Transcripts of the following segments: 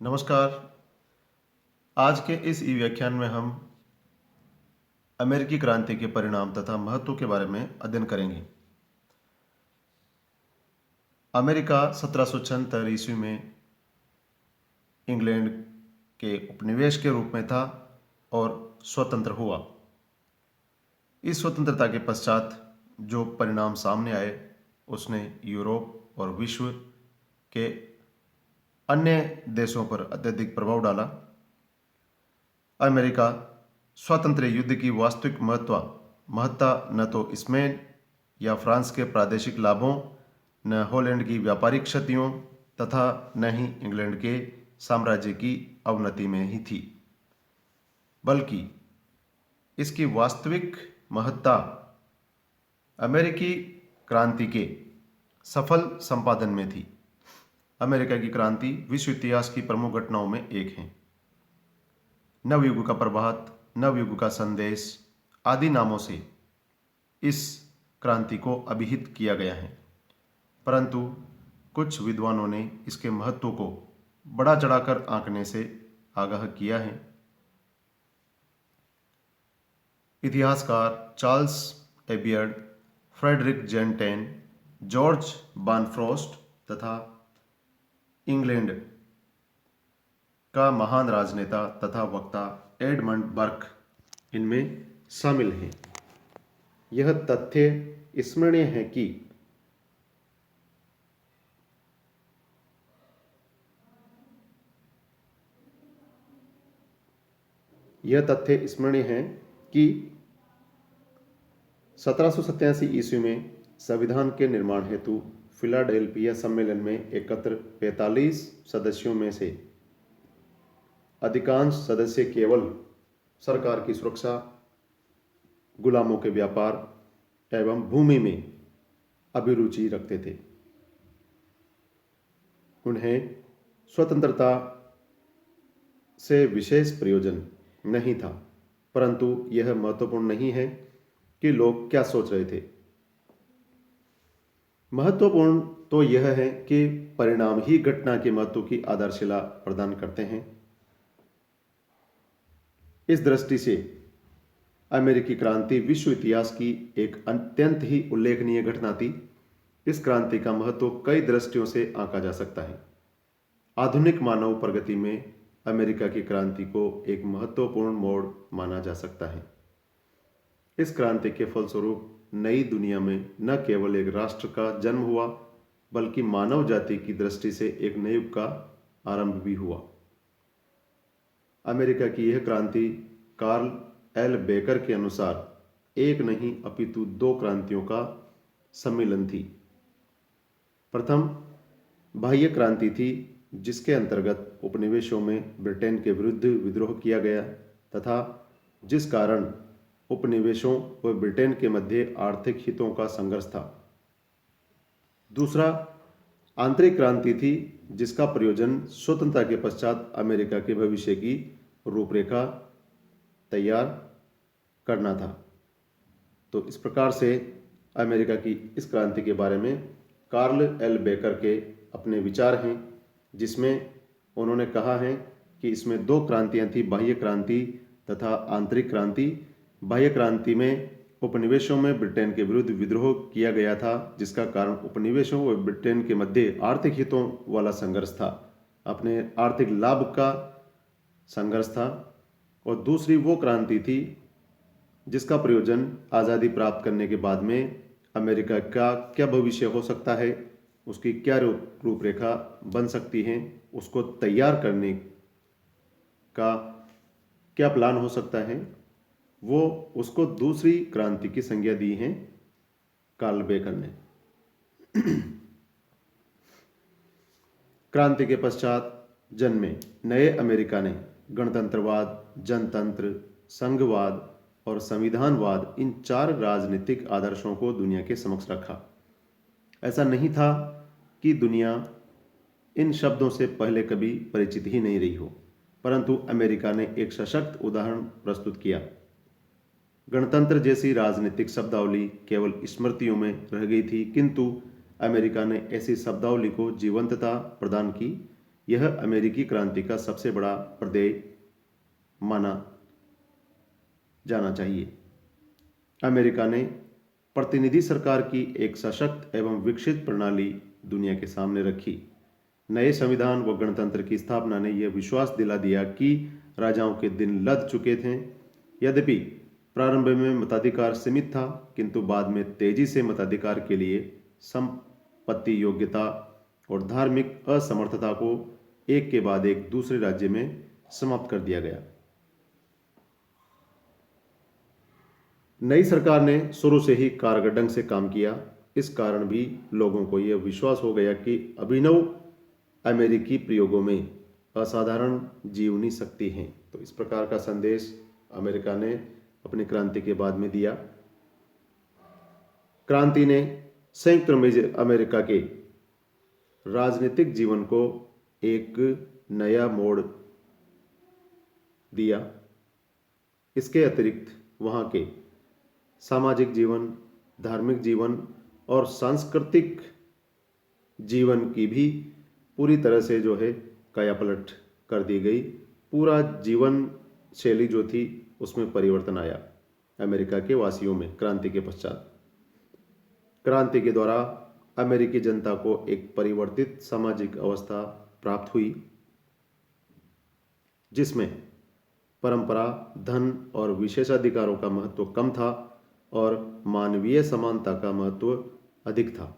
नमस्कार। आज के इस ई व्याख्यान में हम अमेरिकी क्रांति के परिणाम तथा महत्व के बारे में अध्ययन करेंगे। अमेरिका 1776 ईस्वी में इंग्लैंड के उपनिवेश के रूप में था और स्वतंत्र हुआ। इस स्वतंत्रता के पश्चात जो परिणाम सामने आए उसने यूरोप और विश्व के अन्य देशों पर अत्यधिक प्रभाव डाला। अमेरिका स्वतंत्र युद्ध की वास्तविक महत्ता न तो स्पेन या फ्रांस के प्रादेशिक लाभों, न हॉलैंड की व्यापारिक क्षतियों तथा न ही इंग्लैंड के साम्राज्य की अवनति में ही थी, बल्कि इसकी वास्तविक महत्ता अमेरिकी क्रांति के सफल संपादन में थी। अमेरिका की क्रांति विश्व इतिहास की प्रमुख घटनाओं में एक है। नवयुग का प्रभात, नवयुग का संदेश आदि नामों से इस क्रांति को अभिहित किया गया है, परंतु कुछ विद्वानों ने इसके महत्व को बढ़ा चढ़ाकर आंकने से आगाह किया है। इतिहासकार चार्ल्स एबियर्ड, फ्रेडरिक जेंटेन, जॉर्ज बानफ्रोस्ट तथा इंग्लैंड का महान राजनेता तथा वक्ता एडमंड बर्क इनमें शामिल हैं। यह तथ्य स्मरणीय है कि यह तथ्य स्मरणीय है कि 1787 ईस्वी में संविधान के निर्माण हेतु फिलाडेल्फिया सम्मेलन में एकत्र 45 सदस्यों में से अधिकांश सदस्य केवल सरकार की सुरक्षा, गुलामों के व्यापार एवं भूमि में अभिरुचि रखते थे। उन्हें स्वतंत्रता से विशेष प्रयोजन नहीं था, परंतु यह महत्वपूर्ण नहीं है कि लोग क्या सोच रहे थे। महत्वपूर्ण तो यह है कि परिणाम ही घटना के महत्व की आधारशिला प्रदान करते हैं। इस दृष्टि से अमेरिकी क्रांति विश्व इतिहास की एक अत्यंत ही उल्लेखनीय घटना थी। इस क्रांति का महत्व कई दृष्टियों से आंका जा सकता है। आधुनिक मानव प्रगति में अमेरिका की क्रांति को एक महत्वपूर्ण मोड़ माना जा सकता है। इस क्रांति के फलस्वरूप नई दुनिया में न केवल एक राष्ट्र का जन्म हुआ, बल्कि मानव जाति की दृष्टि से एक नए युग का आरंभ भी हुआ। अमेरिका की यह क्रांति कार्ल एल बेकर के अनुसार एक नहीं अपितु दो क्रांतियों का सम्मिलन थी। प्रथम बाह्य क्रांति थी, जिसके अंतर्गत उपनिवेशों में ब्रिटेन के विरुद्ध विद्रोह किया गया तथा जिस कारण उपनिवेशों व ब्रिटेन के मध्य आर्थिक हितों का संघर्ष था। दूसरा आंतरिक क्रांति थी, जिसका प्रयोजन स्वतंत्रता के पश्चात अमेरिका के भविष्य की रूपरेखा तैयार करना था। तो इस प्रकार से अमेरिका की इस क्रांति के बारे में कार्ल एल बेकर के अपने विचार हैं, जिसमें उन्होंने कहा है कि इसमें दो क्रांतियां थी, बाह्य क्रांति तथा आंतरिक क्रांति। बाह्य क्रांति में उपनिवेशों में ब्रिटेन के विरुद्ध विद्रोह किया गया था, जिसका कारण उपनिवेशों व ब्रिटेन के मध्य आर्थिक हितों वाला संघर्ष था, अपने आर्थिक लाभ का संघर्ष था। और दूसरी वो क्रांति थी जिसका प्रयोजन आज़ादी प्राप्त करने के बाद में अमेरिका का क्या भविष्य हो सकता है, उसकी क्या रूपरेखा बन सकती है, उसको तैयार करने का क्या प्लान हो सकता है, वो उसको दूसरी क्रांति की संज्ञा दी है कार्ल बेकर ने। क्रांति के पश्चात जन्मे नए अमेरिका ने गणतंत्रवाद, जनतंत्र, संघवाद और संविधानवाद इन चार राजनीतिक आदर्शों को दुनिया के समक्ष रखा। ऐसा नहीं था कि दुनिया इन शब्दों से पहले कभी परिचित ही नहीं रही हो, परंतु अमेरिका ने एक सशक्त उदाहरण प्रस्तुत किया। गणतंत्र जैसी राजनीतिक शब्दावली केवल स्मृतियों में रह गई थी, किंतु अमेरिका ने ऐसी शब्दावली को जीवंतता प्रदान की। यह अमेरिकी क्रांति का सबसे बड़ा प्रत्यय माना जाना चाहिए। अमेरिका ने प्रतिनिधि सरकार की एक सशक्त एवं विकसित प्रणाली दुनिया के सामने रखी। नए संविधान व गणतंत्र की स्थापना ने यह विश्वास दिला दिया कि राजाओं के दिन लद चुके थे। यद्यपि प्रारंभ में मताधिकार सीमित था, किंतु बाद में तेजी से मताधिकार के लिए संपत्ति योग्यता और धार्मिक असमर्थता को एक के बाद एक दूसरे राज्य में समाप्त कर दिया गया। नई सरकार ने शुरू से ही कारगर ढंग से काम किया। इस कारण भी लोगों को यह विश्वास हो गया कि अभिनव अमेरिकी प्रयोगों में असाधारण जीवनी शक्ति है। तो इस प्रकार का संदेश अमेरिका ने अपनी क्रांति के बाद में दिया। क्रांति ने संयुक्त अमेरिका के राजनीतिक जीवन को एक नया मोड़ दिया। इसके अतिरिक्त वहाँ के सामाजिक जीवन, धार्मिक जीवन और सांस्कृतिक जीवन की भी पूरी तरह से जो है कायापलट कर दी गई। पूरा जीवन शैली जो थी उसमें परिवर्तन आया अमेरिका के वासियों में क्रांति के पश्चात। क्रांति के द्वारा अमेरिकी जनता को एक परिवर्तित सामाजिक अवस्था प्राप्त हुई, जिसमें परंपरा, धन और विशेषाधिकारों का महत्व कम था और मानवीय समानता का महत्व अधिक था।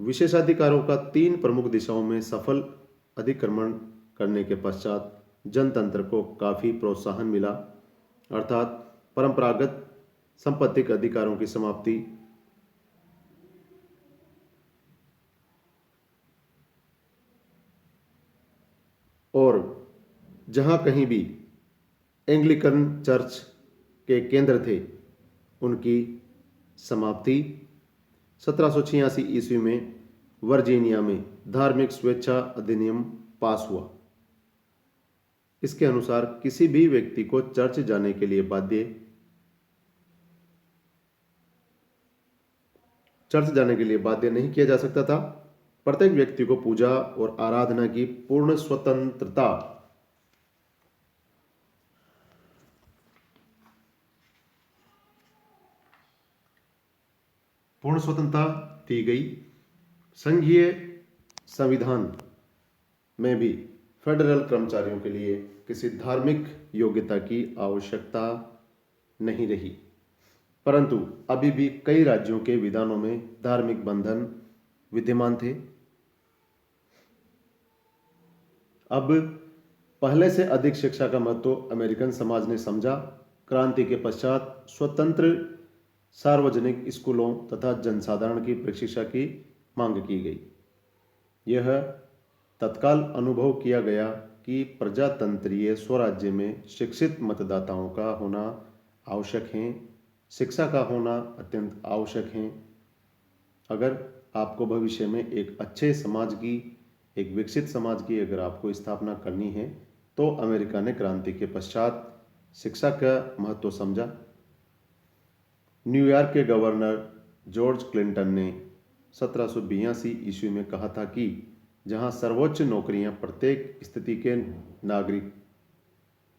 विशेषाधिकारों का 3 प्रमुख दिशाओं में सफल अधिक्रमण करने के पश्चात जनतंत्र को काफी प्रोत्साहन मिला, अर्थात परंपरागत संपत्तिक अधिकारों की समाप्ति, और जहां कहीं भी एंग्लिकन चर्च के केंद्र थे उनकी समाप्ति। 1786 ईस्वी में वर्जीनिया में धार्मिक स्वेच्छा अधिनियम पास हुआ। इसके अनुसार किसी भी व्यक्ति को चर्च जाने के लिए बाध्य नहीं किया जा सकता था। प्रत्येक व्यक्ति को पूजा और आराधना की पूर्ण स्वतंत्रता दी गई। संघीय संविधान में भी फेडरल कर्मचारियों के लिए किसी धार्मिक योग्यता की आवश्यकता नहीं रही, परंतु अभी भी कई राज्यों के विधानों में धार्मिक बंधन विद्यमान थे। अब पहले से अधिक शिक्षा का महत्व अमेरिकन समाज ने समझा। क्रांति के पश्चात स्वतंत्र सार्वजनिक स्कूलों तथा जनसाधारण की प्रशिक्षा की मांग की गई। यह तत्काल अनुभव किया गया कि प्रजातंत्रीय स्वराज्य में शिक्षित मतदाताओं का होना आवश्यक है, शिक्षा का होना अत्यंत आवश्यक है। अगर आपको भविष्य में एक अच्छे समाज की, एक विकसित समाज की अगर आपको स्थापना करनी है तो अमेरिका ने क्रांति के पश्चात शिक्षा का महत्व समझा। न्यूयॉर्क के गवर्नर जॉर्ज क्लिंटन ने 1782 ईस्वी में कहा था कि जहां सर्वोच्च नौकरियां प्रत्येक स्थिति के नागरिक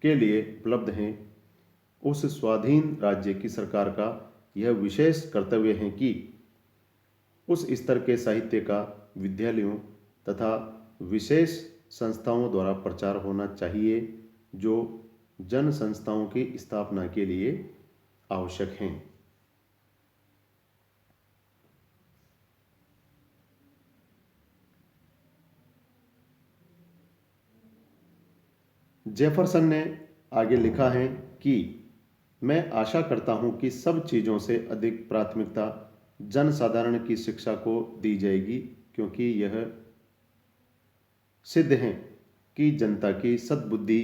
के लिए उपलब्ध हैं, उस स्वाधीन राज्य की सरकार का यह विशेष कर्तव्य है कि उस स्तर के साहित्य का विद्यालयों तथा विशेष संस्थाओं द्वारा प्रचार होना चाहिए जो जन संस्थाओं की स्थापना के लिए आवश्यक हैं। जेफरसन ने आगे लिखा है कि मैं आशा करता हूं कि सब चीज़ों से अधिक प्राथमिकता जनसाधारण की शिक्षा को दी जाएगी, क्योंकि यह सिद्ध है कि जनता की सद्बुद्धि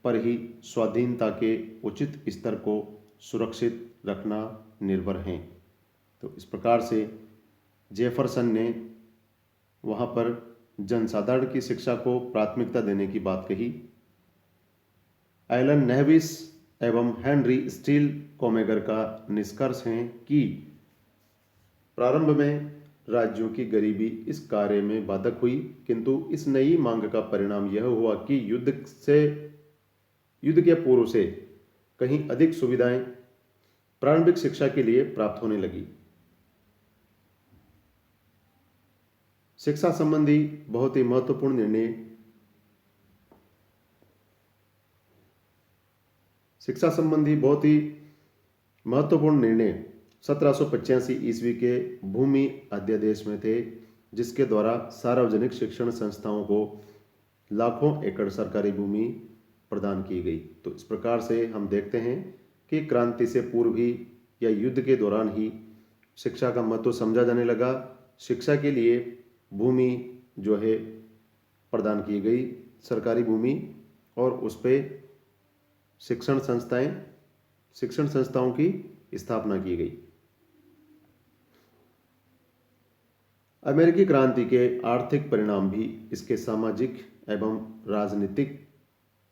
पर ही स्वाधीनता के उचित स्तर को सुरक्षित रखना निर्भर है। तो इस प्रकार से जेफरसन ने वहाँ पर जनसाधारण की शिक्षा को प्राथमिकता देने की बात कही। एलन नेविस एवं हेनरी स्टील कोमेगर का निष्कर्ष है कि प्रारंभ में राज्यों की गरीबी इस कार्य में बाधक हुई, किंतु इस नई मांग का परिणाम यह हुआ कि युद्ध के पूर्व से कहीं अधिक सुविधाएं प्रारंभिक शिक्षा के लिए प्राप्त होने लगी। शिक्षा संबंधी बहुत ही महत्वपूर्ण निर्णय 1785 ईस्वी के भूमि अध्यादेश में थे, जिसके द्वारा सार्वजनिक शिक्षण संस्थाओं को लाखों एकड़ सरकारी भूमि प्रदान की गई। तो इस प्रकार से हम देखते हैं कि क्रांति से पूर्व ही या युद्ध के दौरान ही शिक्षा का महत्व समझा जाने लगा। शिक्षा के लिए भूमि जो है प्रदान की गई, सरकारी भूमि, और उस पर शिक्षण संस्थाओं की स्थापना की गई। अमेरिकी क्रांति के आर्थिक परिणाम भी इसके सामाजिक एवं राजनीतिक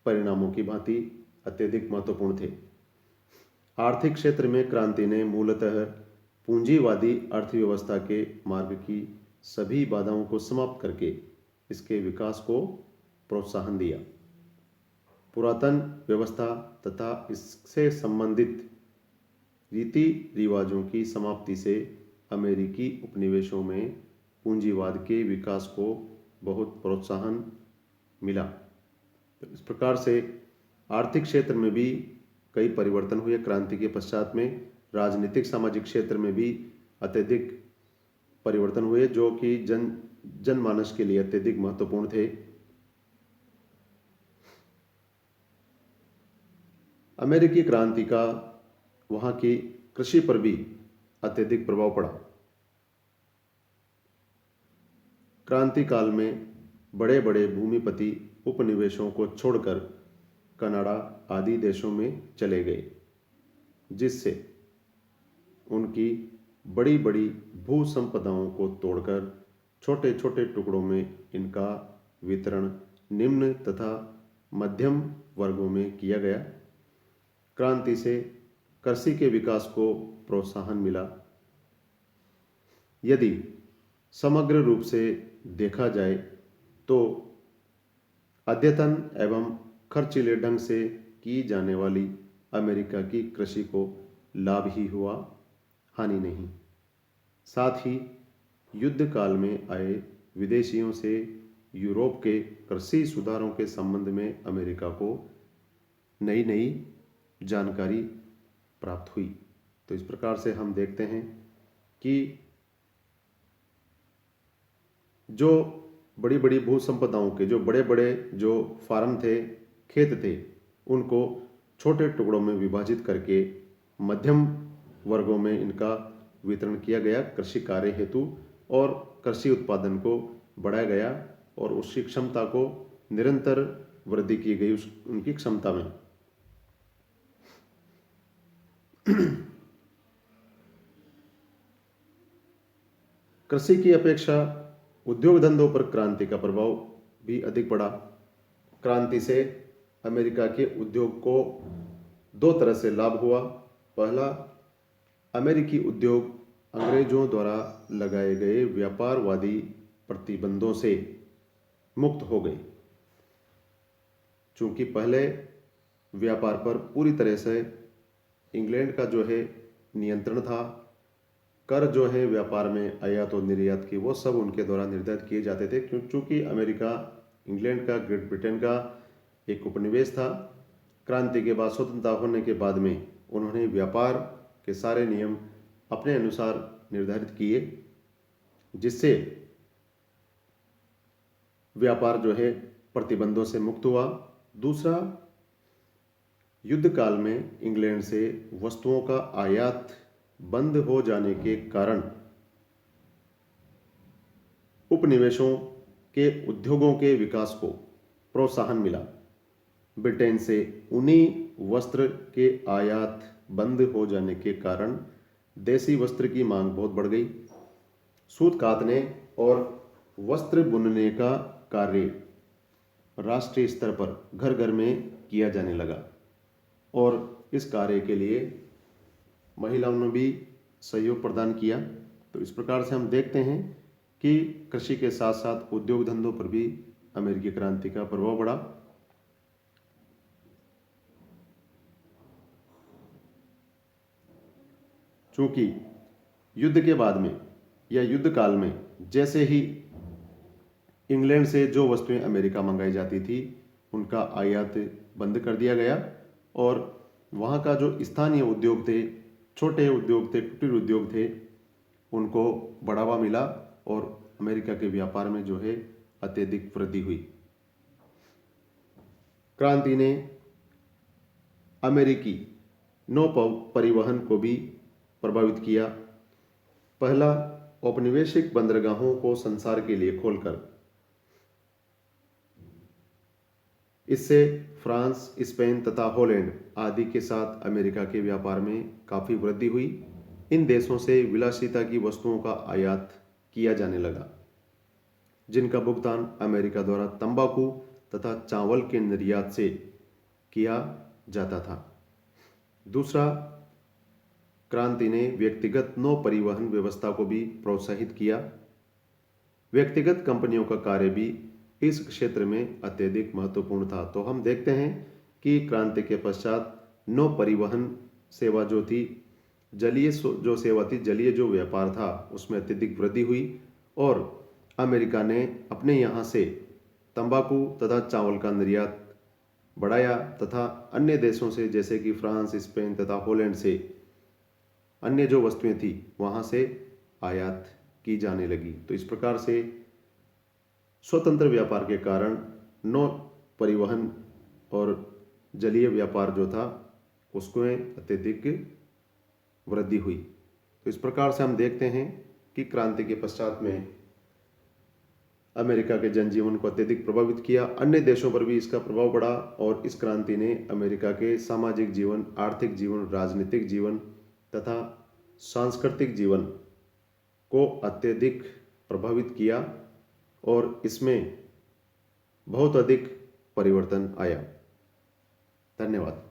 परिणामों की भांति अत्यधिक महत्वपूर्ण थे। आर्थिक क्षेत्र में क्रांति ने मूलतः पूंजीवादी अर्थव्यवस्था के मार्ग की सभी बाधाओं को समाप्त करके इसके विकास को प्रोत्साहन दिया। पुरातन व्यवस्था तथा इससे संबंधित रीति रिवाजों की समाप्ति से अमेरिकी उपनिवेशों में पूंजीवाद के विकास को बहुत प्रोत्साहन मिला। तो इस प्रकार से आर्थिक क्षेत्र में भी कई परिवर्तन हुए क्रांति के पश्चात में। राजनीतिक सामाजिक क्षेत्र में भी अत्यधिक परिवर्तन हुए, जो कि जनमानस के लिए अत्यधिक महत्वपूर्ण थे। अमेरिकी क्रांति का वहां की कृषि पर भी अत्यधिक प्रभाव पड़ा। क्रांति काल में बड़े बड़े भूमिपति उपनिवेशों को छोड़कर कनाडा आदि देशों में चले गए, जिससे उनकी बड़ी बड़ी भू संपदाओं को तोड़कर छोटे छोटे टुकड़ों में इनका वितरण निम्न तथा मध्यम वर्गों में किया गया। क्रांति से कृषि के विकास को प्रोत्साहन मिला। यदि समग्र रूप से देखा जाए तो अद्यतन एवं खर्चीले ढंग से की जाने वाली अमेरिका की कृषि को लाभ ही हुआ, हानि नहीं। साथ ही युद्ध काल में आए विदेशियों से यूरोप के कृषि सुधारों के संबंध में अमेरिका को नई नई जानकारी प्राप्त हुई। तो इस प्रकार से हम देखते हैं कि जो बड़ी बड़ी भू संपदाओं के जो बड़े बड़े जो फार्म थे, खेत थे, उनको छोटे टुकड़ों में विभाजित करके मध्यम वर्गों में इनका वितरण किया गया कृषि कार्य हेतु, और कृषि उत्पादन को बढ़ाया गया और उसकी क्षमता को निरंतर वृद्धि की गई उनकी क्षमता में। कृषि की अपेक्षा उद्योग धंधों पर क्रांति का प्रभाव भी अधिक पड़ा। क्रांति से अमेरिका के उद्योग को दो तरह से लाभ हुआ। पहला, अमेरिकी उद्योग अंग्रेजों द्वारा लगाए गए व्यापारवादी प्रतिबंधों से मुक्त हो गए। चूंकि पहले व्यापार पर पूरी तरह से इंग्लैंड का जो है नियंत्रण था, कर जो है व्यापार में आयात और निर्यात की वो सब उनके द्वारा निर्धारित किए जाते थे। क्योंकि अमेरिका इंग्लैंड का, ग्रेट ब्रिटेन का एक उपनिवेश था। क्रांति के बाद, स्वतंत्रता होने के बाद में उन्होंने व्यापार के सारे नियम अपने अनुसार निर्धारित किए, जिससे व्यापार जो है प्रतिबंधों से मुक्त हुआ। दूसरा, युद्ध काल में इंग्लैंड से वस्तुओं का आयात बंद हो जाने के कारण उपनिवेशों के उद्योगों के विकास को प्रोत्साहन मिला। ब्रिटेन से ऊनी वस्त्र के आयात बंद हो जाने के कारण देसी वस्त्र की मांग बहुत बढ़ गई। सूत कातने और वस्त्र बुनने का कार्य राष्ट्रीय स्तर पर घर घर में किया जाने लगा, और इस कार्य के लिए महिलाओं ने भी सहयोग प्रदान किया। तो इस प्रकार से हम देखते हैं कि कृषि के साथ साथ उद्योग धंधों पर भी अमेरिकी क्रांति का प्रभाव पड़ा। चूंकि युद्ध के बाद में या युद्ध काल में जैसे ही इंग्लैंड से जो वस्तुएं अमेरिका मंगाई जाती थी उनका आयात बंद कर दिया गया और वहाँ का जो स्थानीय उद्योग थे, छोटे उद्योग थे, कुटीर उद्योग थे, उनको बढ़ावा मिला और अमेरिका के व्यापार में जो है अत्यधिक वृद्धि हुई। क्रांति ने अमेरिकी नौ परिवहन को भी प्रभावित किया। पहला, औपनिवेशिक बंदरगाहों को संसार के लिए खोलकर इससे फ्रांस, स्पेन तथा हॉलैंड आदि के साथ अमेरिका के व्यापार में काफ़ी वृद्धि हुई। इन देशों से विलासिता की वस्तुओं का आयात किया जाने लगा, जिनका भुगतान अमेरिका द्वारा तंबाकू तथा चावल के निर्यात से किया जाता था। दूसरा, क्रांति ने व्यक्तिगत नौ परिवहन व्यवस्था को भी प्रोत्साहित किया। व्यक्तिगत कंपनियों का कार्य भी इस क्षेत्र में अत्यधिक महत्वपूर्ण था। तो हम देखते हैं कि क्रांति के पश्चात नौ परिवहन सेवा जो थी, जलीय जो सेवा थी, जलीय जो व्यापार था, उसमें अत्यधिक वृद्धि हुई और अमेरिका ने अपने यहाँ से तंबाकू तथा चावल का निर्यात बढ़ाया तथा अन्य देशों से जैसे कि फ्रांस, स्पेन तथा हॉलैंड से अन्य जो वस्तुएं थी वहाँ से आयात की जाने लगी। तो इस प्रकार से स्वतंत्र व्यापार के कारण नौ परिवहन और जलीय व्यापार जो था उसमें अत्यधिक वृद्धि हुई। तो इस प्रकार से हम देखते हैं कि क्रांति के पश्चात में अमेरिका के जनजीवन को अत्यधिक प्रभावित किया। अन्य देशों पर भी इसका प्रभाव पड़ा और इस क्रांति ने अमेरिका के सामाजिक जीवन, आर्थिक जीवन, राजनीतिक जीवन तथा सांस्कृतिक जीवन को अत्यधिक प्रभावित किया और इसमें बहुत अधिक परिवर्तन आया। धन्यवाद।